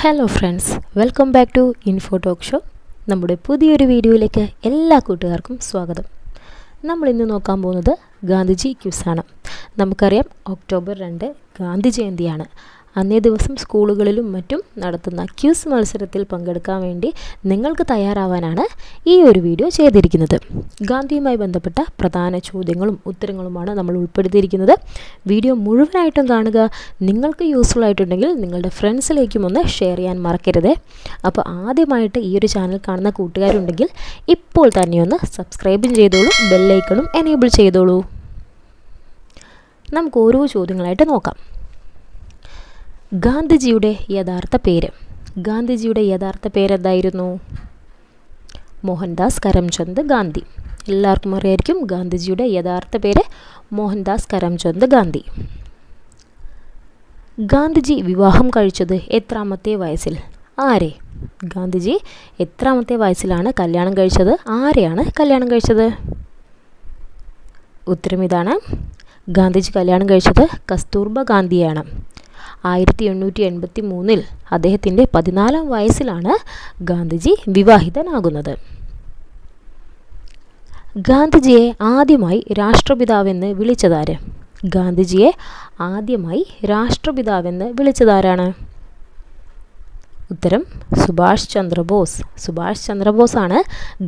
Hello friends, welcome back to info talk show. നമ്മുടെ പുതിയൊരു വീഡിയോയിലേക്ക് എല്ലാ കൂട്ടുകാർക്കും സ്വാഗതം. നമ്മളിന്ന് നോക്കാൻ പോകുന്നത് ഗാന്ധിജി ക്വിസാണ്. നമുക്കറിയാം ഒക്ടോബർ 2 ഗാന്ധി ജയന്തിയാണ്. അന്നേ ദിവസം സ്കൂളുകളിലും മറ്റും നടത്തുന്ന ക്വിസ് മത്സരത്തിൽ പങ്കെടുക്കാൻ വേണ്ടി നിങ്ങൾക്ക് തയ്യാറാവാനാണ് ഈ ഒരു വീഡിയോ ചെയ്തിരിക്കുന്നത്. ഗാന്ധിയുമായി ബന്ധപ്പെട്ട പ്രധാന ചോദ്യങ്ങളും ഉത്തരങ്ങളുമാണ് നമ്മൾ ഉൾപ്പെടുത്തിയിരിക്കുന്നത്. വീഡിയോ മുഴുവനായിട്ടും കാണുക. നിങ്ങൾക്ക് യൂസ്ഫുൾ ആയിട്ടുണ്ടെങ്കിൽ നിങ്ങളുടെ ഫ്രണ്ട്സിലേക്കും ഒന്ന് ഷെയർ ചെയ്യാൻ മറക്കരുത്. അപ്പോൾ ആദ്യമായിട്ട് ഈ ഒരു ചാനൽ കാണുന്ന കൂട്ടുകാരുണ്ടെങ്കിൽ ഇപ്പോൾ തന്നെയൊന്ന് സബ്സ്ക്രൈബും ചെയ്തോളൂ, ബെല്ലൈക്കണും എനേബിൾ ചെയ്തോളൂ. നമുക്ക് ഓരോ ചോദ്യങ്ങളായിട്ട് നോക്കാം. ഗാന്ധിജിയുടെ യഥാർത്ഥ പേര് എന്തായിരുന്നു? മോഹൻദാസ് കരംചന്ദ് ഗാന്ധി. എല്ലാവർക്കും അറിയായിരിക്കും ഗാന്ധിജിയുടെ യഥാർത്ഥ പേര് മോഹൻദാസ് കരംചന്ദ് ഗാന്ധി. ഗാന്ധിജി വിവാഹം കഴിച്ചത് എത്രാമത്തെ വയസ്സിൽ? ആരെ? ഗാന്ധിജി എത്രാമത്തെ വയസ്സിലാണ് കല്യാണം കഴിച്ചത്? ആരെയാണ് കല്യാണം കഴിച്ചത്? ഉത്തരം ഇതാണ്. ഗാന്ധിജി കല്യാണം കഴിച്ചത് കസ്തൂർബ ഗാന്ധിയാണ്. 1883 അദ്ദേഹത്തിൻ്റെ 14-ാം വയസ്സിലാണ് ഗാന്ധിജി വിവാഹിതനാകുന്നത്. ഗാന്ധിജിയെ ആദ്യമായി രാഷ്ട്രപിതാവെന്ന് വിളിച്ചതാര്? ഗാന്ധിജിയെ ആദ്യമായി രാഷ്ട്രപിതാവെന്ന് വിളിച്ചതാരാണ്? ഉത്തരം സുഭാഷ് ചന്ദ്രബോസ്. സുഭാഷ് ചന്ദ്രബോസാണ്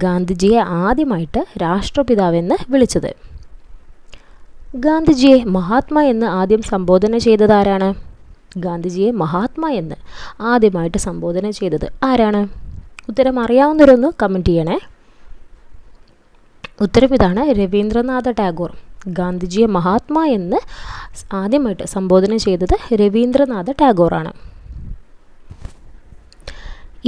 ഗാന്ധിജിയെ ആദ്യമായിട്ട് രാഷ്ട്രപിതാവെന്ന് വിളിച്ചത്. ഗാന്ധിജിയെ മഹാത്മാ എന്ന് ആദ്യം സംബോധന ചെയ്തതാരാണ്? ഗാന്ധിജിയെ മഹാത്മാ എന്ന് ആദ്യമായിട്ട് സംബോധന ചെയ്തത് ആരാണ്? ഉത്തരം അറിയാവുന്നവരൊന്ന് കമൻറ്റ് ചെയ്യണേ. ഉത്തരം ഇതാണ്. രവീന്ദ്രനാഥ ടാഗോർ. ഗാന്ധിജിയെ മഹാത്മാ എന്ന് ആദ്യമായിട്ട് സംബോധന ചെയ്തത് രവീന്ദ്രനാഥ ടാഗോറാണ്.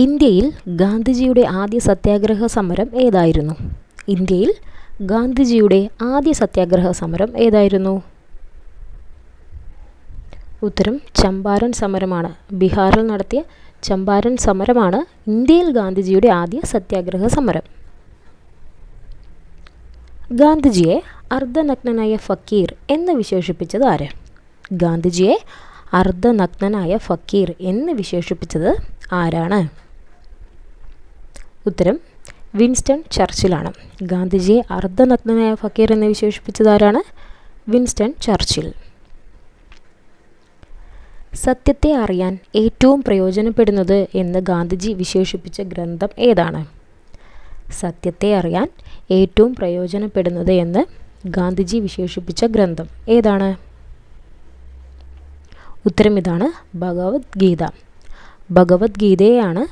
ഇന്ത്യയിൽ ഗാന്ധിജിയുടെ ആദ്യ സത്യാഗ്രഹ സമരം ഏതായിരുന്നു? ഇന്ത്യയിൽ ഗാന്ധിജിയുടെ ആദ്യ സത്യാഗ്രഹ സമരം ഏതായിരുന്നു? ഉത്തരം ചമ്പാരൻ സമരമാണ്. ബീഹാറിൽ നടത്തിയ ചമ്പാരൻ സമരമാണ് ഇന്ത്യയിൽ ഗാന്ധിജിയുടെ ആദ്യ സത്യാഗ്രഹ സമരം. ഗാന്ധിജിയെ അർദ്ധനഗ്നനായ ഫക്കീർ എന്ന് വിശേഷിപ്പിച്ചത് ആര്? ഗാന്ധിജിയെ അർദ്ധനഗ്നനായ ഫക്കീർ എന്ന് വിശേഷിപ്പിച്ചത് ആരാണ്? ഉത്തരം വിൻസ്റ്റൺ ചർച്ചിലാണ്. ഗാന്ധിജിയെ അർദ്ധനഗ്നനായ ഫക്കീർ എന്ന് വിശേഷിപ്പിച്ചത് ആരാണ്? Winston Churchill. സത്യത്തെ അറിയാൻ ഏറ്റവും പ്രയോജനപ്പെടുന്നത് എന്ന് ഗാന്ധിജി വിശേഷിപ്പിച്ച ഗ്രന്ഥം ഏതാണ്? സത്യത്തെ അറിയാൻ ഏറ്റവും പ്രയോജനപ്പെടുന്നത് എന്ന് ഗാന്ധിജി വിശേഷിപ്പിച്ച ഗ്രന്ഥം ഏതാണ്? ഉത്തരം ഇതാണ്. ഭഗവത്ഗീത. ഭഗവത്ഗീതയെയാണ്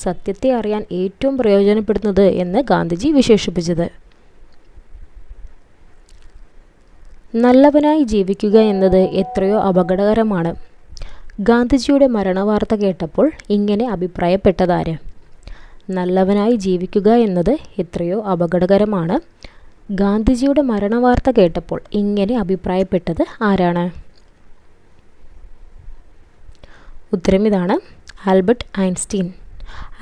സത്യത്തെ അറിയാൻ ഏറ്റവും പ്രയോജനപ്പെടുന്നത് എന്ന് ഗാന്ധിജി വിശേഷിപ്പിച്ചത്. നല്ലവനായി ജീവിക്കുക എന്നത് എത്രയോ അപകടകരമാണ്. ഗാന്ധിജിയുടെ മരണവാർത്ത കേട്ടപ്പോൾ ഇങ്ങനെ അഭിപ്രായപ്പെട്ടതാര്? നല്ലവനായി ജീവിക്കുക എന്നത് എത്രയോ അപകടകരമാണ്. ഗാന്ധിജിയുടെ മരണവാർത്ത കേട്ടപ്പോൾ ഇങ്ങനെ അഭിപ്രായപ്പെട്ടത് ആരാണ്? ഉത്തരം ഇതാണ്. Albert Einstein.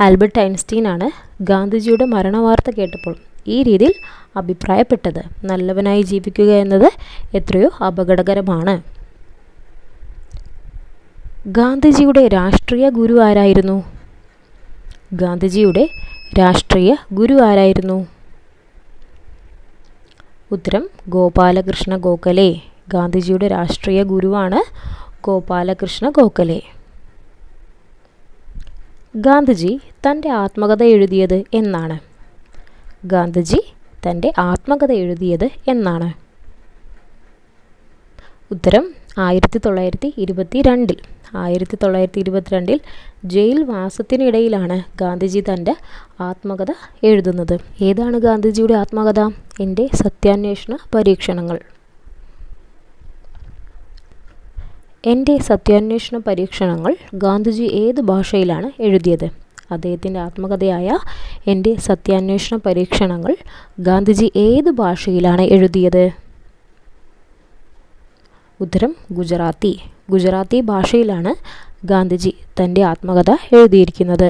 ആൽബർട്ട് ഐൻസ്റ്റീൻ ആണ് ഗാന്ധിജിയുടെ മരണവാർത്ത കേട്ടപ്പോൾ ഈ രീതിയിൽ അഭിപ്രായപ്പെട്ടത്. നല്ലവനായി ജീവിക്കുക എന്നത് എത്രയോ അപകടകരമാണ്. ഗാന്ധിജിയുടെ രാഷ്ട്രീയ ഗുരു ആരായിരുന്നു? ഗാന്ധിജിയുടെ രാഷ്ട്രീയ ഗുരു ആരായിരുന്നു? ഉത്തരം ഗോപാലകൃഷ്ണ ഗോഖലെ. ഗാന്ധിജിയുടെ രാഷ്ട്രീയ ഗുരുവാണ് ഗോപാലകൃഷ്ണ ഗോഖലെ. ഗാന്ധിജി തൻ്റെ ആത്മകഥ എഴുതിയത് എന്നാണ്? ഗാന്ധിജി തൻ്റെ ആത്മകഥ എഴുതിയത് എന്നാണ്? ഉത്തരം 1922. 1922 ജയിൽ വാസത്തിനിടയിലാണ് ഗാന്ധിജി തൻ്റെ ആത്മകഥ എഴുതുന്നത്. ഏതാണ് ഗാന്ധിജിയുടെ ആത്മകഥ? എൻ്റെ സത്യാന്വേഷണ പരീക്ഷണങ്ങൾ. എൻ്റെ സത്യാന്വേഷണ പരീക്ഷണങ്ങൾ ഗാന്ധിജി ഏത് ഭാഷയിലാണ് എഴുതിയത്? അദ്ദേഹത്തിൻ്റെ ആത്മകഥയായ എൻ്റെ സത്യാന്വേഷണ പരീക്ഷണങ്ങൾ ഗാന്ധിജി ഏത് ഭാഷയിലാണ് എഴുതിയത്? ഉത്തരം ഗുജറാത്തി. ഗുജറാത്തി ഭാഷയിലാണ് ഗാന്ധിജി തൻ്റെ ആത്മകഥ എഴുതിയിരിക്കുന്നത്.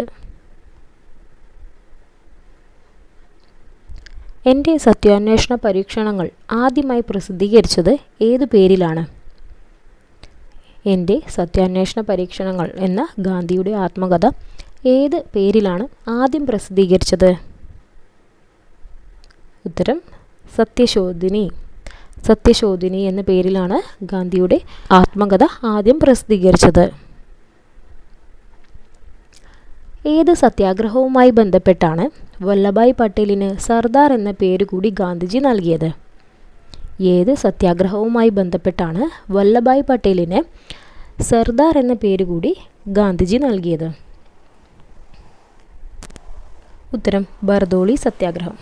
എൻ്റെ സത്യാന്വേഷണ പരീക്ഷണങ്ങൾ ആദ്യമായി പ്രസിദ്ധീകരിച്ചത് ഏതു പേരിലാണ്? എൻ്റെ സത്യാന്വേഷണ പരീക്ഷണങ്ങൾ എന്ന ഗാന്ധിയുടെ ആത്മകഥ ഏത് പേരിലാണ് ആദ്യം പ്രസിദ്ധീകരിച്ചത്? ഉത്തരം സത്യശോധിനി. സത്യശോധിനി എന്ന പേരിലാണ് ഗാന്ധിയുടെ ആത്മകഥ ആദ്യം പ്രസിദ്ധീകരിച്ചത്. ഏത് സത്യാഗ്രഹവുമായി ബന്ധപ്പെട്ടാണ് വല്ലഭായ് പട്ടേലിന് സർദാർ എന്ന പേര് കൂടി ഗാന്ധിജി നൽകിയത്? ഏത് സത്യാഗ്രഹവുമായി ബന്ധപ്പെട്ടാണ് വല്ലഭായ് പട്ടേലിന് സർദാർ എന്ന പേര് കൂടി ഗാന്ധിജി നൽകിയത്? ഉത്തരം ബർദോളി സത്യാഗ്രഹം.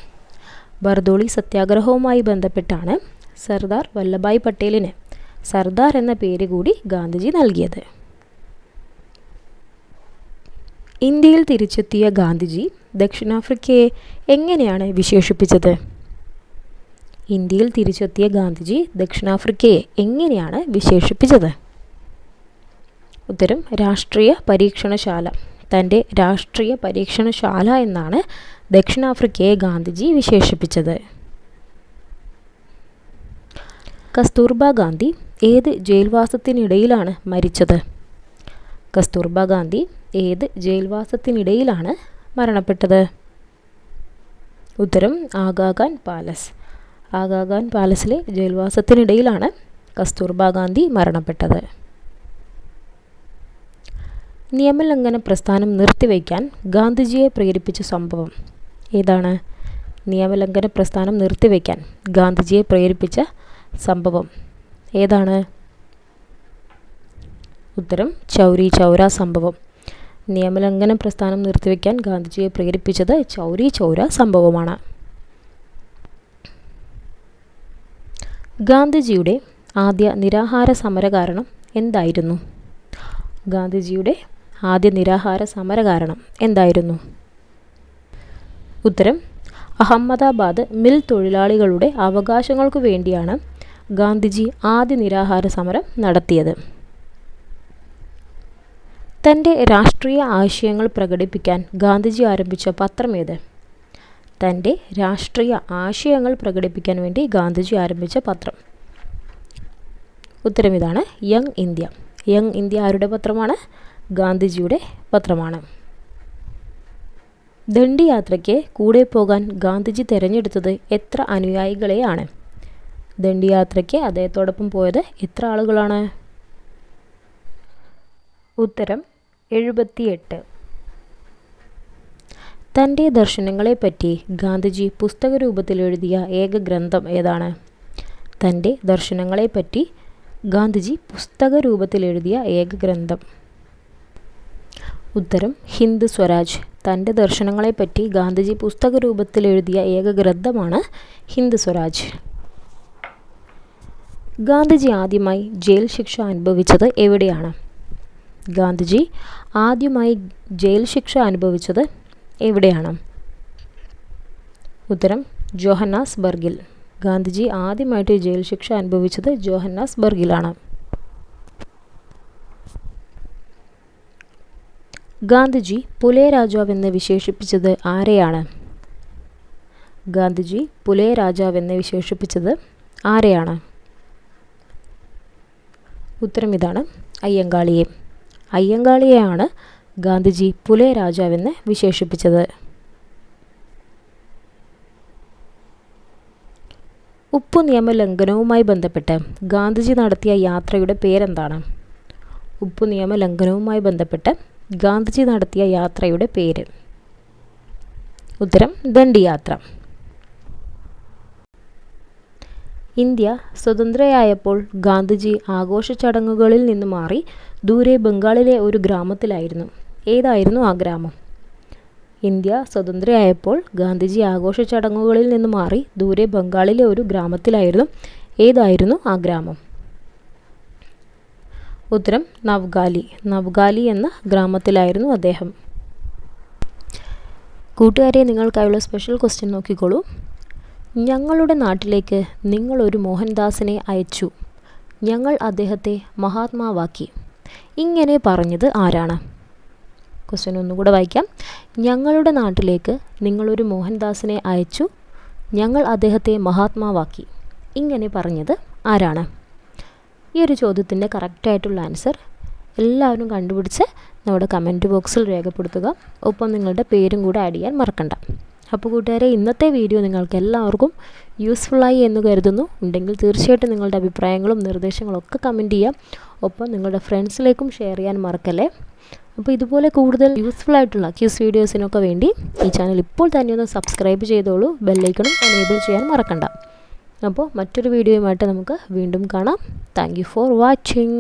ബർദോളി സത്യാഗ്രഹവുമായി ബന്ധപ്പെട്ടാണ് സർദാർ വല്ലഭായ് പട്ടേലിന് സർദാർ എന്ന പേര് കൂടി ഗാന്ധിജി നൽകിയത്. ഇന്ത്യയിൽ തിരിച്ചെത്തിയ ഗാന്ധിജി ദക്ഷിണാഫ്രിക്കയെ എങ്ങനെയാണ് വിശേഷിപ്പിച്ചത്? ഇന്ത്യയിൽ തിരിച്ചെത്തിയ ഗാന്ധിജി ദക്ഷിണാഫ്രിക്കയെ എങ്ങനെയാണ് വിശേഷിപ്പിച്ചത്? ഉത്തരം രാഷ്ട്രീയ പരീക്ഷണശാല. തൻ്റെ രാഷ്ട്രീയ പരീക്ഷണശാല എന്നാണ് ദക്ഷിണാഫ്രിക്കയെ ഗാന്ധിജി വിശേഷിപ്പിച്ചത്. കസ്തൂർബ ഗാന്ധി ഏത് ജയിൽവാസത്തിനിടയിലാണ് മരിച്ചത്? കസ്തൂർബ ഗാന്ധി ഏത് ജയിൽവാസത്തിനിടയിലാണ് മരണപ്പെട്ടത്? ഉത്തരം ആഗാഖാൻ പാലസ്. ആഗാഖാൻ പാലസിലെ ജയിൽവാസത്തിനിടയിലാണ് കസ്തൂർബ ഗാന്ധി മരണപ്പെട്ടത്. നിയമലംഘന പ്രസ്ഥാനം നിർത്തിവയ്ക്കാൻ ഗാന്ധിജിയെ പ്രേരിപ്പിച്ച സംഭവം ഏതാണ്? നിയമലംഘന പ്രസ്ഥാനം നിർത്തിവയ്ക്കാൻ ഗാന്ധിജിയെ പ്രേരിപ്പിച്ച സംഭവം ഏതാണ്? ഉത്തരം ചൗരി ചൗര സംഭവം. നിയമലംഘന പ്രസ്ഥാനം നിർത്തിവെക്കാൻ ഗാന്ധിജിയെ പ്രേരിപ്പിച്ചത് ചൗരി ചൗര സംഭവമാണ്. ഗാന്ധിജിയുടെ ആദ്യ നിരാഹാര സമര കാരണം എന്തായിരുന്നു? ഗാന്ധിജിയുടെ ആദ്യ നിരാഹാര സമര കാരണം എന്തായിരുന്നു? ഉത്തരം അഹമ്മദാബാദ് മിൽ തൊഴിലാളികളുടെ അവകാശങ്ങൾക്കു വേണ്ടിയാണ് ഗാന്ധിജി ആദ്യ നിരാഹാര സമരം നടത്തിയത്. തൻ്റെ രാഷ്ട്രീയ ആശയങ്ങൾ പ്രകടിപ്പിക്കാൻ ഗാന്ധിജി ആരംഭിച്ച പത്രം ഏത്? തൻ്റെ രാഷ്ട്രീയ ആശയങ്ങൾ പ്രകടിപ്പിക്കാൻ വേണ്ടി ഗാന്ധിജി ആരംഭിച്ച പത്രം. ഉത്തരം ഇതാണ്, യങ് ഇന്ത്യ. യങ് ഇന്ത്യ ആരുടെ പത്രമാണ്? ഗാന്ധിജിയുടെ പത്രമാണ്. ദണ്ഡി യാത്രയ്ക്ക് കൂടെ പോകാൻ ഗാന്ധിജി തിരഞ്ഞെടുത്തത് എത്ര അനുയായികളെയാണ്? ദണ്ഡി യാത്രയ്ക്ക് അദ്ദേഹത്തോടൊപ്പം പോയത് എത്ര ആളുകളാണ്? ഉത്തരം 78. തൻ്റെ ദർശനങ്ങളെപ്പറ്റി ഗാന്ധിജി പുസ്തക രൂപത്തിൽ എഴുതിയ ഏക ഗ്രന്ഥം ഏതാണ്? തൻ്റെ ദർശനങ്ങളെപ്പറ്റി ഗാന്ധിജി പുസ്തക രൂപത്തിൽ എഴുതിയ ഏക ഗ്രന്ഥം. ഉത്തരം ഹിന്ദ് സ്വരാജ്. തൻ്റെ ദർശനങ്ങളെപ്പറ്റി ഗാന്ധിജി പുസ്തക രൂപത്തിൽ എഴുതിയ ഏക ഗ്രന്ഥമാണ് ഹിന്ദ് സ്വരാജ്. ഗാന്ധിജി ആദ്യമായി ജയിൽ ശിക്ഷ അനുഭവിച്ചത് എവിടെയാണ്? ഗാന്ധിജി ആദ്യമായി ജയിൽ ശിക്ഷ അനുഭവിച്ചത് എവിടെയാണ്? ഉത്തരം ജോഹന്നാസ്ബർഗിൽ. ഗാന്ധിജി ആദ്യമായിട്ട് ജയിൽ ശിക്ഷ അനുഭവിച്ചത് ജോഹന്നാസ്ബർഗിലാണ്. ഗാന്ധിജി പുലേ രാജാവെന്ന് വിശേഷിപ്പിച്ചത് ആരെയാണ്? ഗാന്ധിജി പുലേ രാജാവെന്ന് വിശേഷിപ്പിച്ചത് ആരെയാണ്? ഉത്തരം ഇതാണ്, അയ്യങ്കാളിയെ. അയ്യങ്കാളിയെയാണ് ഗാന്ധിജി പുലേ രാജാവെന്ന് വിശേഷിപ്പിച്ചത്. ഉപ്പു നിയമ ലംഘനവുമായി ബന്ധപ്പെട്ട് ഗാന്ധിജി നടത്തിയ യാത്രയുടെ പേരെന്താണ്? ഉപ്പു നിയമ ലംഘനവുമായി ബന്ധപ്പെട്ട് ഗാന്ധിജി നടത്തിയ യാത്രയുടെ പേര്. ഉത്തരം ദണ്ഡി യാത്ര. ഇന്ത്യ സ്വതന്ത്രയായപ്പോൾ ഗാന്ധിജി ആഘോഷ ചടങ്ങുകളിൽ നിന്ന് മാറി ദൂരെ ബംഗാളിലെ ഒരു ഗ്രാമത്തിലായിരുന്നു. ഏതായിരുന്നു ആ ഗ്രാമം? ഇന്ത്യ സ്വതന്ത്രയായപ്പോൾ ഗാന്ധിജി ആഘോഷ ചടങ്ങുകളിൽ നിന്ന് മാറി ദൂരെ ബംഗാളിലെ ഒരു ഗ്രാമത്തിലായിരുന്നു. ഏതായിരുന്നു ആ ഗ്രാമം? ഉത്തരം നവ്ഗാലി. നവ്ഗാലി എന്ന ഗ്രാമത്തിലായിരുന്നു അദ്ദേഹം. കൂട്ടുകാരെ, നിങ്ങൾക്കായുള്ള സ്പെഷ്യൽ ക്വസ്റ്റ്യൻ നോക്കിക്കോളൂ. ഞങ്ങളുടെ നാട്ടിലേക്ക് നിങ്ങളൊരു മോഹൻദാസിനെ അയച്ചു. ഞങ്ങൾ അദ്ദേഹത്തെ മഹാത്മാവാക്കി. ഇങ്ങനെ പറഞ്ഞത് ആരാണ്? ക്വസ്റ്റ്യൻ ഒന്നുകൂടെ വായിക്കാം. ഞങ്ങളുടെ നാട്ടിലേക്ക് നിങ്ങളൊരു മോഹൻദാസിനെ അയച്ചു. ഞങ്ങൾ അദ്ദേഹത്തെ മഹാത്മാവാക്കി. ഇങ്ങനെ പറഞ്ഞത് ആരാണ്? ഈ ഒരു ചോദ്യത്തിൻ്റെ കറക്റ്റായിട്ടുള്ള ആൻസർ എല്ലാവരും കണ്ടുപിടിച്ച് നമ്മുടെ കമൻറ്റ് ബോക്സിൽ രേഖപ്പെടുത്തുക. ഒപ്പം നിങ്ങളുടെ പേരും കൂടെ ആഡ് ചെയ്യാൻ മറക്കണ്ട. അപ്പോൾ കൂട്ടുകാരെ, ഇന്നത്തെ വീഡിയോ നിങ്ങൾക്ക് എല്ലാവർക്കും യൂസ്ഫുള്ളായി എന്ന് കരുതുന്നു. ഉണ്ടെങ്കിൽ തീർച്ചയായിട്ടും നിങ്ങളുടെ അഭിപ്രായങ്ങളും നിർദ്ദേശങ്ങളും ഒക്കെ കമൻറ്റ് ചെയ്യാം. ഒപ്പം നിങ്ങളുടെ ഫ്രണ്ട്സിലേക്കും ഷെയർ ചെയ്യാൻ മറക്കല്ലേ. അപ്പോൾ ഇതുപോലെ കൂടുതൽ യൂസ്ഫുൾ ആയിട്ടുള്ള ക്യൂസ് വീഡിയോസിനൊക്കെ വേണ്ടി ഈ ചാനൽ ഇപ്പോൾ തന്നെ ഒന്ന് സബ്സ്ക്രൈബ് ചെയ്തോളൂ. ബെല്ലൈക്കണും എനേബിൾ ചെയ്യാൻ മറക്കണ്ട. അപ്പോൾ മറ്റൊരു വീഡിയോയുമായിട്ട് നമുക്ക് വീണ്ടും കാണാം. Thank you for watching.